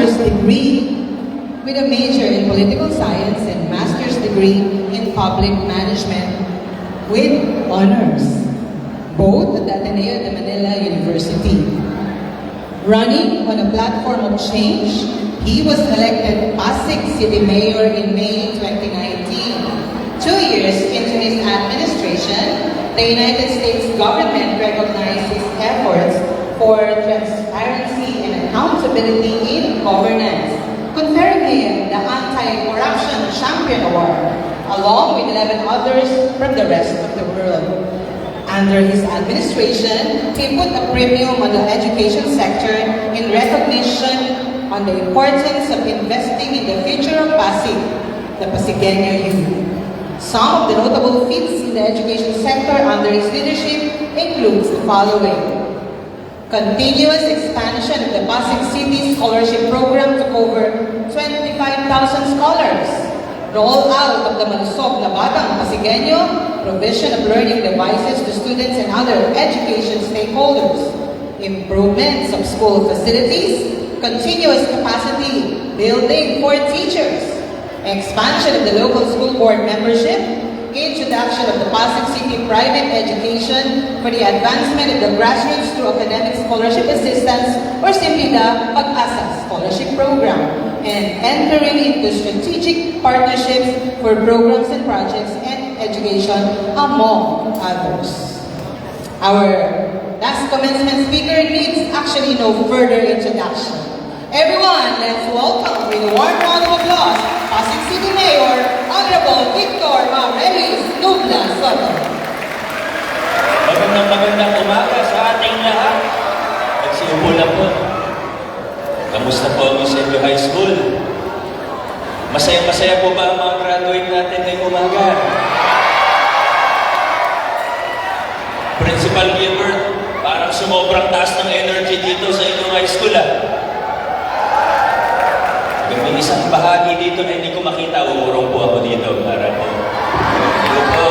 bachelor's degree with a major in political science and master's degree in public management with honors, both at the Ateneo de Manila University. Running on a platform of change, he was elected Pasig City Mayor in May 2019. 2 years into his administration, the United States government recognized his efforts for transparency and accountability in governance, conferring him the Anti-Corruption Champion Award, along with 11 others from the rest of the world. Under his administration, he put a premium on the education sector in recognition on the importance of investing in the future of Pasig, the Pasigueño youth. Some of the notable feats in the education sector under his leadership includes the following. Continuous expansion of the Pasig City Scholarship Program to over 25,000 scholars. Roll out of the Malusog na Batang Pasigueño, provision of learning devices to students and other education stakeholders. Improvements of school facilities, continuous capacity building for teachers. Expansion of the local school board membership, introduction of the Pasig City private education for the advancement of the grassroots through academic scholarship assistance or simply the Pag-asa Scholarship Program, and entering into strategic partnerships for programs and projects and education, among others. Our last commencement speaker needs actually no further introduction. Everyone, let's welcome with a warm round of applause, Pasig City Mayor, Honorable Victor Maurelis Nubla Soto. Magandang umaga sa ating lahat. Nagsiupo lang po. Kamusta po ang Eusebio High School? Masaya-masaya po ba ang mga graduate natin ngayong umaga? Principal Gilbert, parang sumobrang taas ng energy dito sa inyong high school May isang bahagi dito na hindi ko makita, uurong po ako dito para po. Ito po,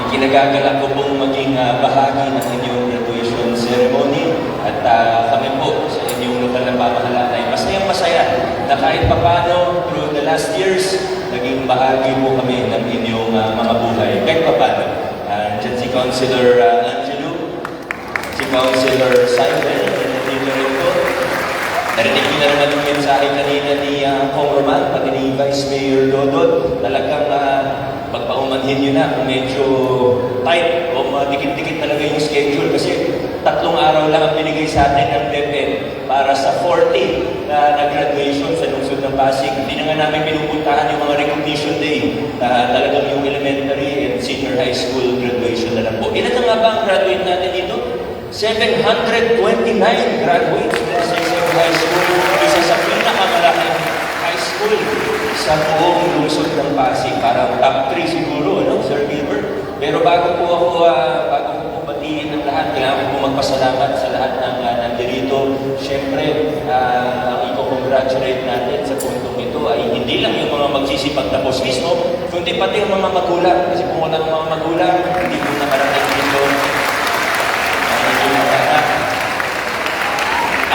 ikinagagalak ko pong maging bahagi ng inyong graduation ceremony at kami po sa inyong lokal na pamahalaan ay masayang-masaya na kahit papano through the last years, naging bahagi po kami ng inyong mga buhay. Kahit papano. Diyan si Councilor Angelo, si Councilor Simon, dito rin po. Narinig niyo na naman yung mensahe kanina ni Kong Roman, pati ni Vice Mayor Dodot. Talagang pagpaumanhin nyo na kung medyo tight o dikit-dikit talaga yung schedule. Kasi 3 araw lang ang binigay sa atin ng DepEd para sa 40 na graduation sa lungsod ng Pasig. Hindi na nga namin pinupuntahan yung mga recognition day na talagang yung elementary and senior high school graduation na lang po. Ilan na nga ba ang graduate natin dito? 729 graduates sa high school, isa sa pinakamalaking high school sa buong lungsod ng Pasig. Parang top 3 siguro, no, Sir Gilbert? Pero bago po batiin ng lahat, kailangan po magpasalamat sa lahat ng nandirito. Siyempre, ang i-congratulate natin sa puntong ito ay hindi lang yung mga magsisipagtapos mismo, kundi pati yung mga magulang. Kasi kung walang mga magulang, hindi po nakarating dito.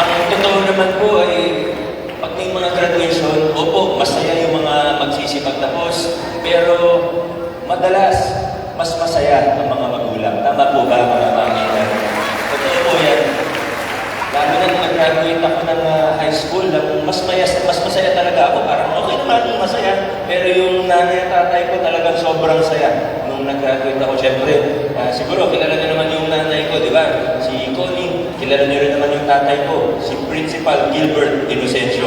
Ang totoo naman po ay pag may mga graduation, opo, masaya yung mga magsisipagtapos, pero madalas, mas masaya ang mga magulang. Tama po ba mga pamilya? Totoo po yan. Lalo na nag-graduate ako ng high school, mas masaya talaga ako. Parang okay naman yung masaya, pero yung nanay at tatay ko talagang sobrang saya. Nung nag-graduate ako, syempre, siguro kilala niyo naman yung nanay ko, di ba? Si Connie, kilala niyo rin naman yung tatay ko, si Principal Gilbert Inocencio.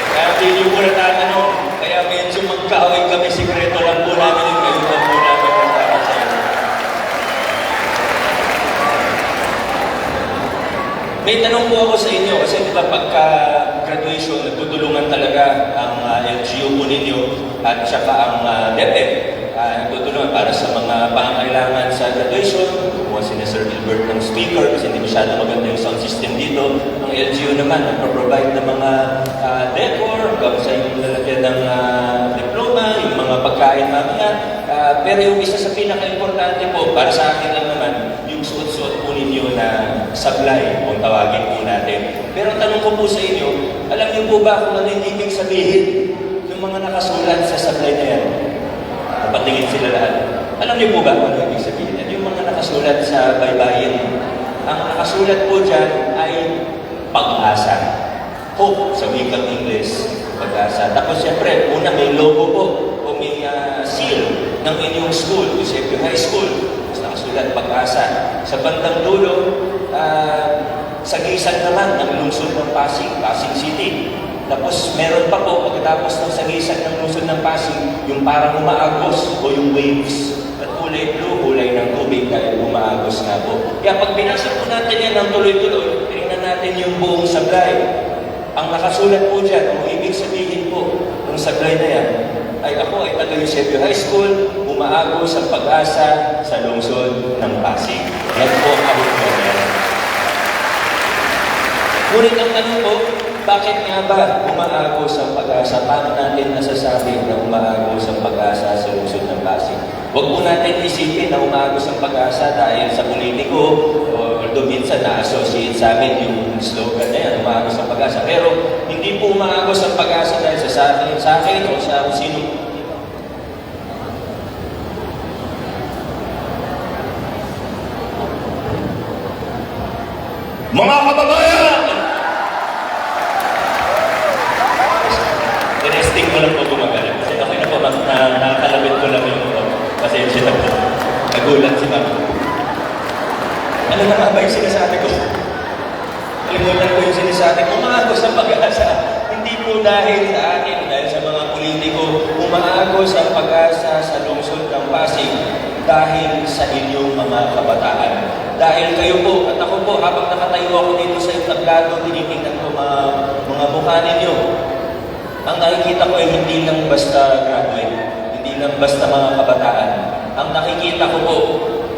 Kaya hindi niyo po natatanong, kaya medyo magkaaway kami, sikreto lang po namin yung ngayon na po namin. May tanong po ako sa inyo, kasi di ba pagka-graduation, nagtutulungan talaga ang LGU po ninyo at saka ang DepEd. Nagtutulungan para sa mga pangangailangan sa graduation. Kumuha si Sir Gilbert ng speaker kasi hindi masyado maganda yung sound system dito. Ang LGU naman, nagpro-provide ng mga decor, hanggang sa yung lalagyan ng diploma, yung mga pagkain mamaya. Pero yung isa sa pinaka-importante po, para sa akin lang naman, yung suot-suot po ninyo inyo na sablay, kung tawagin po natin. Pero tanong ko po sa inyo, alam niyo po ba kung ano yung ibig sabihin ng mga nakasulat sa sablay na yan? Napatingin sila lahat. Alam niyo po ba kung ano yung ibig sabihin? Yan yung mga nakasulat sa baybayin. Ang nakasulat po dyan ay pag-asa. Hope sa wikang English, pag-asa. Tapos siyempre, una may logo po o may seal ng inyong school, Eusebio High School. Tapos nakasulat pag-asa. Sa bandang dulo, sagisan naman ng lungsod ng Pasig, Pasig City. Tapos meron pa po, pagkatapos ng sagisan ng lungsod ng Pasig, yung parang umaagos o yung waves. At kulay blue, kulay ng tubig dahil umaagos nga po. Kaya pag binasa po natin yan ng tuloy-tuloy, tingnan natin yung buong sablay. Ang nakasulat po dyan, ang ibig sabihin po ng sablay na yan, ay ako ay taga Eusebio High School, umaagos ang pag-asa sa lungsod ng Pasig. Yan po ang kahulugan niya. Ngunit ang tanong po, bakit nga ba umaagos ang pag-asa? Paano natin nasasabi na umaagos ang pag-asa sa lungsod ng Pasig? Huwag po natin isipin na umaagos ang pag-asa dahil sa politiko o minsan na-associate sa amin yung slogan na yan, umaagos ang pag-asa. Pero hindi po umaagos ang pag-asa dahil sa akin o sa sino. Mga kababayan! Tinesting ko lang po gumagana. Kasi okay na po, nakakalabit ko lang yung pasensya na po. Nagulat si Ma'am. Ano na nga ba yung sinasabi ko? Kalimutan ko yung sinasabi ko. Umaagos ang pag-asa. Hindi po dahil sa akin, dahil sa mga politiko, umaagos ang pag-asa sa lungsod ng Pasig dahil sa inyong mga kabataan. Dahil kayo po, at ako po, habang nakatayo ako dito sa entablado, tinitingnan ko mga mukha ninyo. Ang nakikita ko ay hindi lang basta graduate, hindi lang basta mga kabataan. Ang nakikita ko po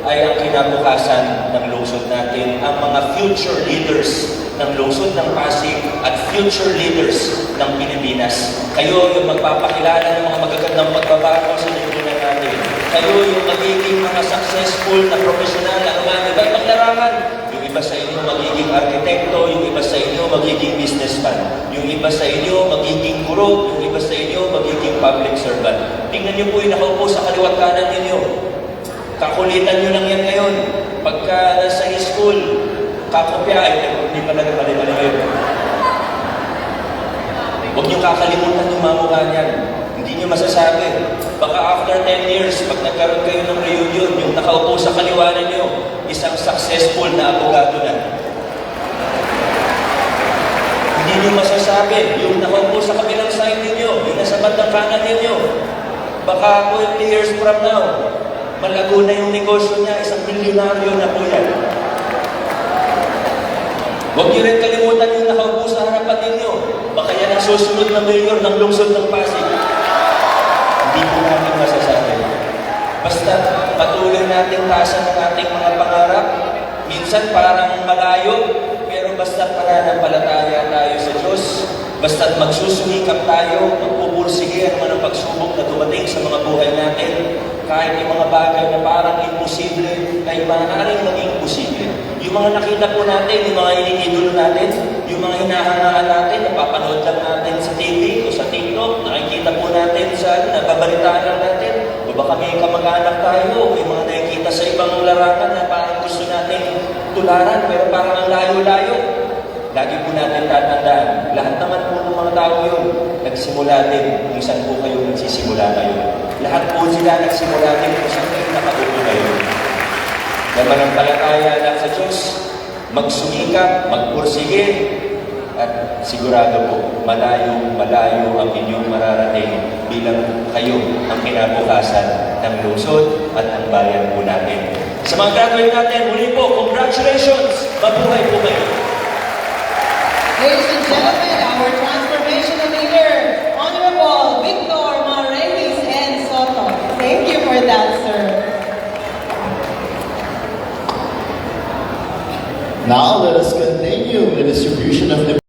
ay ang kinabukasan ng lungsod natin, ang mga future leaders ng lungsod ng Pasig at future leaders ng Pilipinas. Kayo yung magpapakilala ng mga magagandang pagbabago sa lipunan natin. Kayo yung magiging mga successful na profesional na iba-ibang larangan. Yung iba sa inyo magiging arkitekto, yung iba sa inyo magiging businessman, yung iba sa inyo magiging guro, yung iba sa inyo magiging public servant. Tingnan niyo po yung nakaupo sa kaliwat kanan ninyo. Kakulitan nyo lang yan ngayon. Pagka nasa school, kakopya, hindi pa nagpalita ngayon. Huwag nyo kakalimutan yung mga mukha niyan. Hindi nyo masasabi. Baka after 10 years, pag nagkaroon kayo ng reunion, yung nakaupo sa kaliwanan nyo, isang successful na abogado na. Hindi nyo masasabi, yung nakaupo sa kabilang side ninyo, yung nasa bandang kanan ninyo, baka 20 years from now, malago na yung negosyo niya, isang milyonaryo na po yan. Huwag niyo rin kalimutan yung nakaupo sa harapan ninyo. Baka yan ang susunod na mayor ng lungsod ng Pasig. Hindi po natin masasabi. Basta patuloy natin taasan ng ating mga pangarap. Minsan parang malayo, pero basta pananampalataya tayo sa Diyos. Basta magsusumikap tayo, magpupursige ang mga pagsubok na dumating sa mga buhay natin. Kahit yung mga bagay na parang imposible, ay maaaring maging posible. Yung mga nakita po natin, yung mga iniidolo natin, yung mga hinahangaan natin, napapanood lang natin sa TV o sa TikTok, nakikita po natin sa nababalitaan lang natin, o baka may kamag-anak tayo, o yung mga nakikita sa ibang larangan na parang gusto natin tularan, pero parang ang layo-layo. Lagi po natin tatandaan, lahat naman po ng mga tao yun, nagsimula din kung saan po kayo nagsisimula ngayon. Lahat po sila nagsimula din kung saan kayo nakaupo ngayon. Na manampalataya lang sa Diyos, magsumikap, magpursige, at sigurado po, malayo ang inyong mararating bilang kayo ang kinabukasan ng lungsod at ng bayan po natin. Sa mga graduate natin, muli po, congratulations! Mabuhay po kayo! Ladies and gentlemen, our transformational leader, Honorable Victor Marelis and Soto. Thank you for that, sir. Now let us continue the distribution of the